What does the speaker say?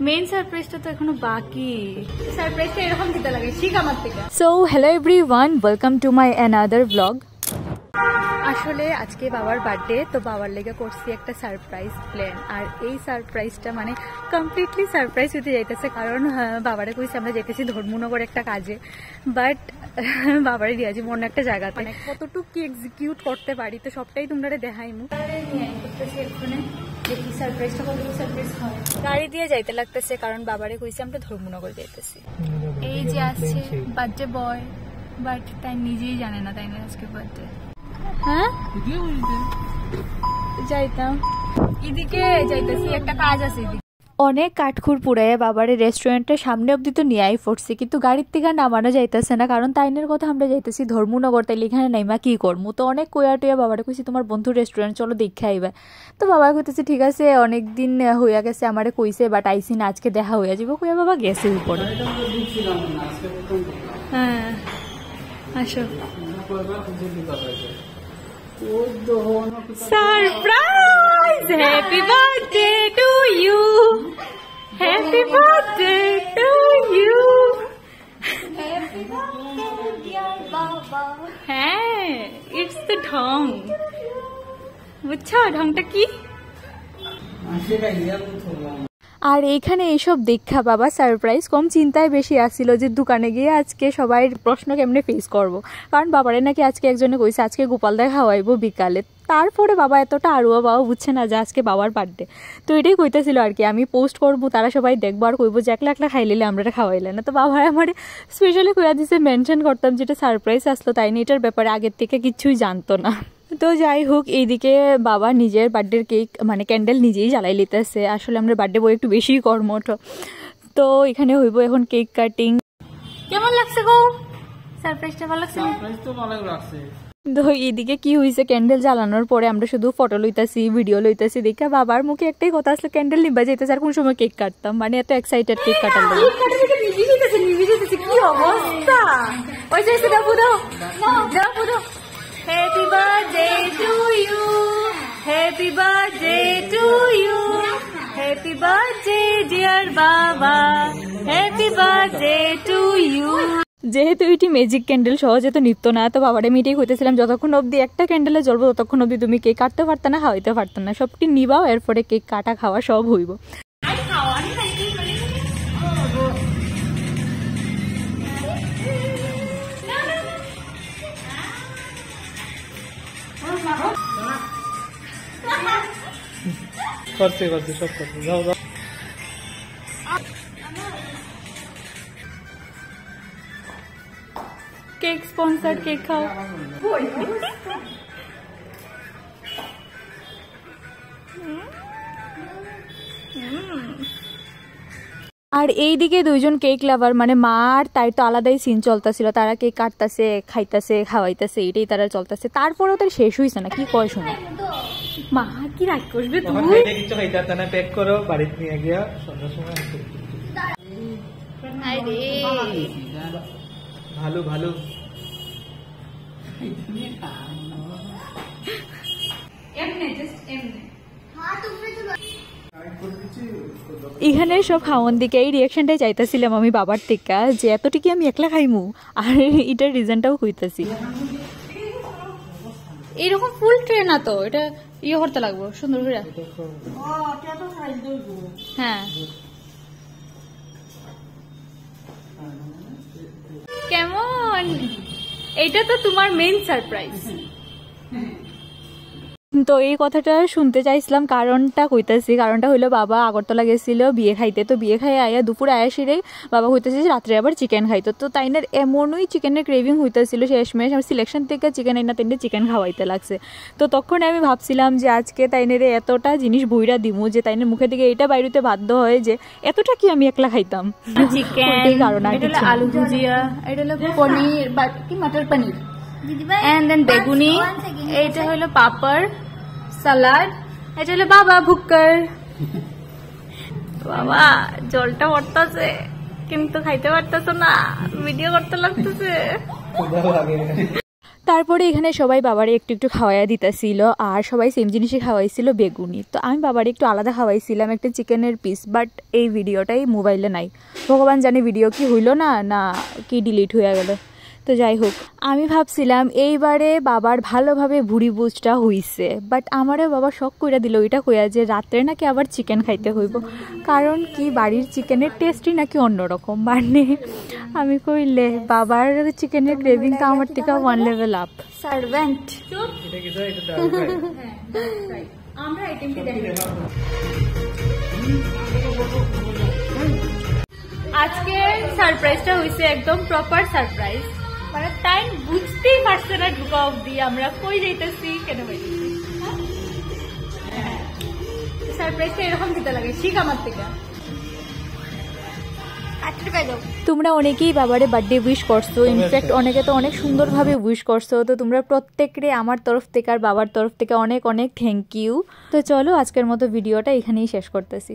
Main সারপ্রাইজটা তো এখনো বাকি। সারপ্রাইজটা এরকম দিতে লাগে, শিখ আমার থেকে। So hello everyone, welcome to my another blog. আসলে আজকে বাবার বার্থডে, তো বাবার লেগে করছি একটা সারপ্রাইজ প্ল্যান। আর এই সারপ্রাইজটা মানে কমপ্লিটলি সারপ্রাইজ হতে যাইতেছে, কারণ বাবারে কইছে আমরা যেতেছি ধর্মনগর একটা কাজে, বাট বাবারে দিয়ে যাচ্ছি মনে একটা জায়গাতে, মানে কতটুকু কি এক্সিকিউট করতে পারি তো সবটাই তোমরা দেখাইমু। দেখি সারপ্রাইজটা কতটুকু সারপ্রাইজ হয়। গাড়ি দিয়ে যাইতে লাগতেছে কারণ বাবারে কইছে আমরা ধর্মনগর যাইতেছি। এই যে আসছে বার্থডে বয়, বাট তাই নিজেই জানে না তাই না আজকে বার্থডে। হ্যাঁ যাইতাম, এদিকে যাইতেছি একটা কাজ আছে। অনেক কাঠখুর পুড়ায় বাবারে রেস্টুরেন্টের সামনে অব্দি তো নিয়েই পড়ছি, কিন্তু গাড়ির থেকে নামানো যাইতেছে না, কারণ তাইনের কথা আমরা যাইতেছি ধর্মনগর, তাই এখানে নাইমা কি করবো। তো অনেক কইয়া টইয়া বাবারে কইছি তোমার বন্ধুর রেস্টুরেন্ট চলো দেখে আইবা। তো বাবা কইতেছে ঠিক আছে, অনেকদিন হইয়া গেছে আমারে কইছে, বাট আইসি না, আজকে দেখা হইয়া যাবে। কইয়া বাবা গেছে উপরে। হ্যাঁ আসো। Surprise! Happy birthday to you. Happy birthday to you. Happy birthday dear Baba. হ্যাঁ, it's the ঢং। বুঝছো ঢংটা কি? আর এইখানে এইসব দেখা বাবা সারপ্রাইজ কম চিন্তায় বেশি আসছিল যে দোকানে গিয়ে আজকে সবাই প্রশ্ন কেমনে ফেস করব, কারণ বাবারে নাকি আজকে একজনে কইছে আজকে গোপাল দা খাওয়াইবো বিকালে। তারপরে বাবা এতটা আরুয়া বাবা বুঝছে না যে আজকে বাবার বার্থডে, তো এটাই কইতেছিল আর কি আমি পোস্ট করবো, তারা সবাই দেখবো আর কইবো যে একলা একলা খাইলে আমরা খাওয়াইলে না। তো বাবার আমার স্পেশালি কইয়া দিছে মেনশন করতাম যেটা সারপ্রাইজ আসলো, তাই না এটার ব্যাপারে আগের থেকে কিচ্ছুই জানতো না। তো যাই হোক, এইদিকে বাবা নিজের বার্থডের কেক মানে ক্যান্ডেল নিজেই জ্বালাই লিতেছে। আসলে আমরা বার্থডে বই একটু বেশি কর্মঠ, তো এখানে হইব এখন কেক কাটিং। কেমন লাগছে গো সারপ্রাইজটা? ভালো লাগছে? তো ভালো লাগছে। তো এইদিকে কি হয়েছে, ক্যান্ডেল জ্বালানোর পরে আমরা শুধু ফটো লইতাছি, ভিডিও লইতাছি, দেখে বাবার মুখে একটাই কথা আসলো ক্যান্ডেল নিবা যাইতেছে আর কোন সময় কেক কাটতাম, মানে এত এক্সাইটেড কেক কাটার লাগে। কি অবস্থা! ওই যে পুরো পুরো Happy birthday to you, happy birthday to you, happy birthday dear Baba, happy birthday to you. যেহেতু এটি ম্যাজিক ক্যান্ডেল সহজে তো নিত্য না, তো বাবারে মিটেই কইতেছিলাম যতক্ষণ অবধি একটা ক্যান্ডেলে জ্বলবো ততক্ষণ অবধি তুমি কেক কাটতে পারত না, খাওয়াইতে পারত না, সবটি নিবাও, এরপরে কেক কাটা খাওয়া সব হইব। করতে করতে সব করতে যাও যাও। কেক স্পন্সর, কেক খাও। আর এইদিকে দুইজন কেক লাভার মানে মা আর তাই তো আলাদাই সিন চলতেছিল, তারা কেক কাটতেছে, খাইতেছে, খাওয়াইতেছে, এটাই তারা চলতেছে। তারপরেও তার শেষ হইছে না, কি কয় শোনো মা কি রাগ করবে তুমি? কিছু খাইতে না, প্যাক করো বাড়িতে নিয়ে গিয়া সন্ধ্যার সময়। আরে ভালো ভালো। এখানে সব খাওয়ান দিকে এই রিয়াকশনটাই চাইতেছিলাম আমি বাবার থেকে, যে এতটুকু আমি একলা খাইমু, আর এটার রিজনটাও কইতাছি। এরকম ফুল ট্রে না তো, এটা ইয়ে করতে লাগবো সুন্দর করে। হ্যাঁ কেমন? এইটা তো তোমার মেইন সারপ্রাইজ। তো এই কথাটা শুনতে চাইছিলাম, কারণটা কইতাছি। কারণটা হইলো বাবা আগরতলা গেছিল বিয়ে খাইতে, তো বিয়ে খাই আয়া দুপুরে আয়া সেরে বাবা হইতেছে রাত্রে আবার চিকেন খাইতো, তো তাইনের এমনই চিকেনের ক্রেভিং হইতেছিল শেষমেশ আমার সিলেকশন থেকে চিকেন আইনা তিনটে চিকেন খাওয়াইতে লাগছে। তো তখন আমি ভাবছিলাম যে আজকে তাইনের এতটা জিনিস ভুইরা দিমু যে তাইনের মুখে থেকে এটা বাইরেতে বাধ্য হয় যে এতটা কি আমি একলা খাইতাম। চিকেন, কারণ আলু ভুজিয়া, এটা হলো পনির কি মটর পনির, এন্ড দেন বেগুনি, এইটা হলো পাপড়, সালাড, এটা হলো বাবা ভুক্কর। বাবা জলটা পড়তেছে কিন্তু খাইতে পারতেছ না, ভিডিও করতে লাগতেছে। তারপরে এখানে সবাই বাবারে একটু একটু খাওয়াইয়া দিতেছিল আর সবাই সেম জিনিসই খাওয়াইছিল বেগুনি। তো আমি বাবারে একটু আলাদা খাওয়াইছিলাম একটা চিকেনের পিস, বাট এই ভিডিওটাই মোবাইলে নাই। ভগবান জানে ভিডিও কি হইল না কি ডিলিট হয়ে গেল। তো যাই হোক, আমি ভাবছিলাম এইবারে বাবার ভালোভাবে ভুড়ি বুঝটা হইছে, বাট আমারও বাবা শখ কইরা দিল ওইটা কইয়া যে রাত্রে নাকি আবার চিকেন খাইতে হইব, কারণ কি বাড়ির চিকেনের টেস্টই নাকি অন্যরকম। মানে আমি কইলে বাবার চিকেনের ক্রেভিং তো আমার থেকে 1 লেভেল আপ। সার্ভেন্ট আমরা আইটেমটি দেখি। আজকে সারপ্রাইজটা হইছে একদম প্রপার সারপ্রাইজ, মানে টাইম বুঝতেই পারছে না ঢুকা অবধি আমরা কই যাইতেছি কেন হইতেছি। সারপ্রাইজটা এরকম দিতে লাগে, শিখ আমার থেকে। তোমরা অনেকেই বাবারে বার্থডে উইশ করছো, ইনফ্যাক্ট অনেকে তো অনেক সুন্দরভাবে উইশ করছো। তো তোমরা প্রত্যেকরে আমার তরফ থেকে আর বাবার তরফ থেকে অনেক অনেক থ্যাংক ইউ। তো চলো আজকের মতো ভিডিওটা এখানেই শেষ করতেছি।